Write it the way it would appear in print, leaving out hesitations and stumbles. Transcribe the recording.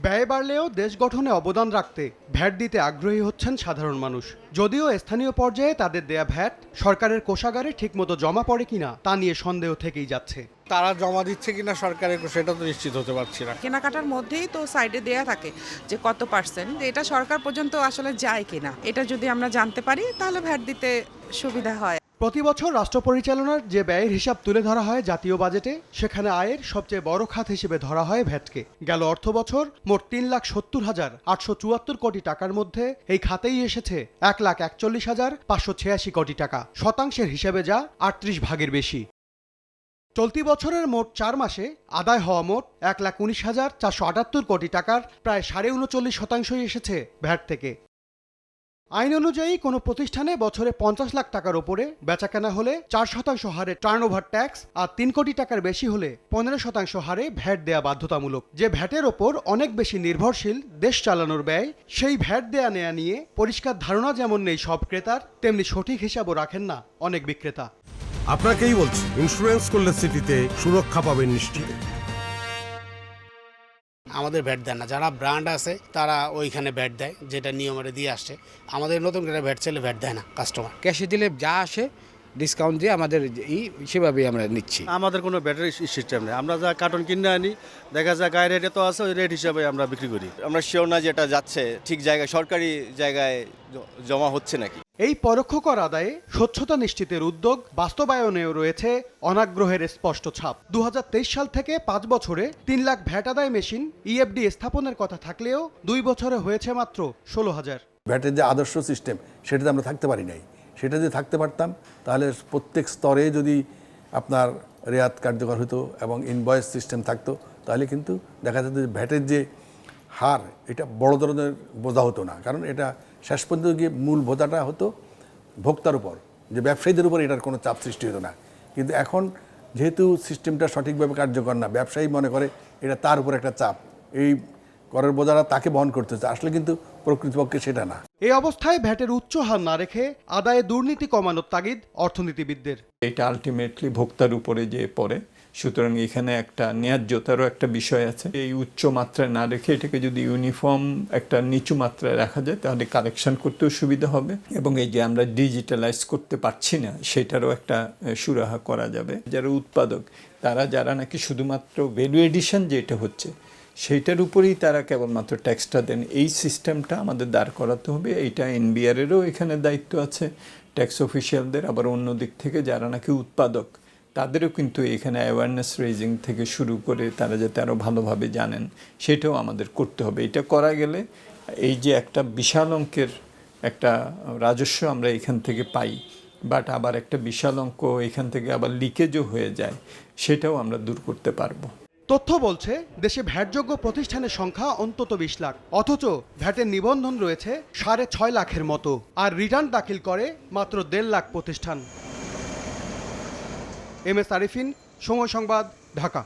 ব্যয় বাড়লেও দেশ গঠনে অবদান রাখতে ভ্যাট দিতে আগ্রহী হচ্ছেন সাধারণ মানুষ। যদিও স্থানীয় পর্যায়ে তাদের দেয়া ভ্যাট সরকারের কোষাগারে ঠিকমতো জমা পড়ে কিনা তা নিয়ে সন্দেহ থেকেই যাচ্ছে। তারা জমা দিচ্ছে কিনা সরকারের সেটা তো নিশ্চিত হতে পারছি না। কেনাকাটার মধ্যেই তো সাইডে দেয়া থাকে যে কত পার্সেন্ট, এটা সরকার পর্যন্ত আসলে যায় কিনা, এটা যদি আমরা জানতে পারি তাহলে ভ্যাট দিতে সুবিধা হয়। প্রতি বছর রাষ্ট্র পরিচালনার যে ব্যয়ের হিসাব তুলে ধরা হয় জাতীয় বাজেটে, সেখানে আয়ের সবচেয়ে বড় খাত হিসেবে ধরা হয় ভ্যাটকে। গেল অর্থ বছর মোট ৩,৭০,৮৭৪ কোটি টাকার মধ্যে এই খাতেই এসেছে ১,৪১,৫৮৬ কোটি টাকা, শতাংশের হিসেবে যা ৩৮ ভাগের বেশি। চলতি বছরের মোট ৪ মাসে আদায় হওয়া মোট ১,১৯,৪৭৮ কোটি টাকার প্রায় ৩৯.৩% এসেছে ভ্যাট থেকে। আইন অনুযায়ী কোনো প্রতিষ্ঠানে বছরে ৫০ লাখ টাকার ওপরে বেচাকেনা হলে ৪% হারে টার্নওভার ট্যাক্স আর ৩ কোটি টাকার বেশি হলে ১৫% হারে ভ্যাট দেয়া বাধ্যতামূলক। যে ভ্যাটের ওপর অনেক বেশি নির্ভরশীল দেশ চালানোর ব্যয়, সেই ভ্যাট দেয়া নেয়া নিয়ে পরিষ্কার ধারণা যেমন নেই সব ক্রেতার, তেমনি সঠিক হিসাবও রাখেন না অনেক বিক্রেতা। আপনাকেই বলছি, ইন্স্যুরেন্স করলে সিটিতে সুরক্ষা পাবেন নিশ্চিত। আমাদের ভ্যাট দেয় না, যারা ব্র্যান্ড আছে তারা ওইখানে ভ্যাট দেয়, যেটা নিয়মে দিয়ে আসছে। আমাদের নতুন করে ভ্যাট চাইলে ভ্যাট দেয় না কাস্টমার। ক্যাশে দিলে যা আসে ডিসকাউন্ট দিয়ে আমাদের সেভাবেই আমরা নিচ্ছি। আমাদের কোনো ব্যাটারি সিস্টেম নেই, আমরা যা কার্টন কিনে আনি, দেখা যায় গায়ে রেটে তো আছে, ওই রেট হিসাবে আমরা বিক্রি করি। আমরা শিওর না যেটা যাচ্ছে ঠিক জায়গায়, সরকারি জায়গায় জমা হচ্ছে নাকি। এই পরোক্ষ কর আদায়ে স্বচ্ছতা নিশ্চিতের উদ্যোগ বাস্তবায়নেও রয়েছে অনাগ্রহের স্পষ্ট ছাপ। ২০২৩ সাল থেকে ৫ বছরে ৩ লাখ ভ্যাট আদায় মেশিন ইএফডি স্থাপনের কথা থাকলেও ২ বছরে হয়েছে মাত্র ১৬,০০০। ভ্যাটের যে আদর্শ সিস্টেম সেটাতে আমরা থাকতে পারি নাই। সেটা যদি থাকতে পারতাম তাহলে প্রত্যেক স্তরে যদি আপনার রেয়াত কার্যকর হতো এবং ইনভয়েস সিস্টেম থাকতো, তাহলে কিন্তু দেখা যেত যে ভ্যাটের যে হার এটা বড় ধরনের বোঝা হতো না। কারণ এটা শেষ পর্যন্ত গিয়ে মূল বোঝাটা হতো ভোক্তার উপর, যে ব্যবসায়ীদের উপর এটার কোনো চাপ সৃষ্টি হতো না। কিন্তু এখন যেহেতু সিস্টেমটা সঠিকভাবে কার্যকর না, ব্যবসায়ী মনে করে এটা তার উপর একটা চাপ, এই করের বোঝাটা তাকে বহন করতে হচ্ছে, আসলে কিন্তু প্রকৃতপক্ষে সেটা না। এই অবস্থায় ভ্যাটের উচ্চ হার না রেখে আদায়ে দুর্নীতি কমানোর তাগিদ অর্থনীতিবিদদের। এটা আলটিমেটলি ভোক্তার উপরে যে পড়ে, সুতরাং এখানে একটা ন্যায্যতারও একটা বিষয় আছে। এই উচ্চ মাত্রায় না রেখে এটাকে যদি ইউনিফর্ম একটা নিচু মাত্রায় রাখা যায় তাহলে কালেকশন করতেও সুবিধা হবে, এবং এই যে আমরা ডিজিটালাইজ করতে পারছি না সেটারও একটা সুরাহা করা যাবে। যারা উৎপাদক তারা যারা নাকি শুধুমাত্র ভ্যালু এডিশন যেটা হচ্ছে সেইটার উপরেই তারা কেবলমাত্র ট্যাক্সটা দেন, এই সিস্টেমটা আমাদের দাঁড় করাতে হবে। এইটা এনবিআরেরও এখানে দায়িত্ব আছে, ট্যাক্স অফিসিয়ালদের। আবার অন্য দিক থেকে যারা নাকি উৎপাদক তাদেরও কিন্তু এখানে অ্যাওয়ারনেস রেজিং থেকে শুরু করে তারা যাতে আরও ভালোভাবে জানেন সেটাও আমাদের করতে হবে। এটা করা গেলে এই যে একটা বিশাল অঙ্কের একটা রাজস্ব আমরা এখান থেকে পাই, বাট আবার একটা বিশাল অঙ্ক এখান থেকে আবার লিকেজও হয়ে যায়, সেটাও আমরা দূর করতে পারবো। তথ্য বলছে দেশে ভ্যাটযোগ্য প্রতিষ্ঠানের সংখ্যা অন্তত ২০ লাখ, অথচ ভ্যাটের নিবন্ধন রয়েছে ৬.৫ লাখের মতো, আর রিটার্ন দাখিল করে মাত্র ১.৫ লাখ প্রতিষ্ঠান। এম এস আরিফিন, সময় সংবাদ, ঢাকা।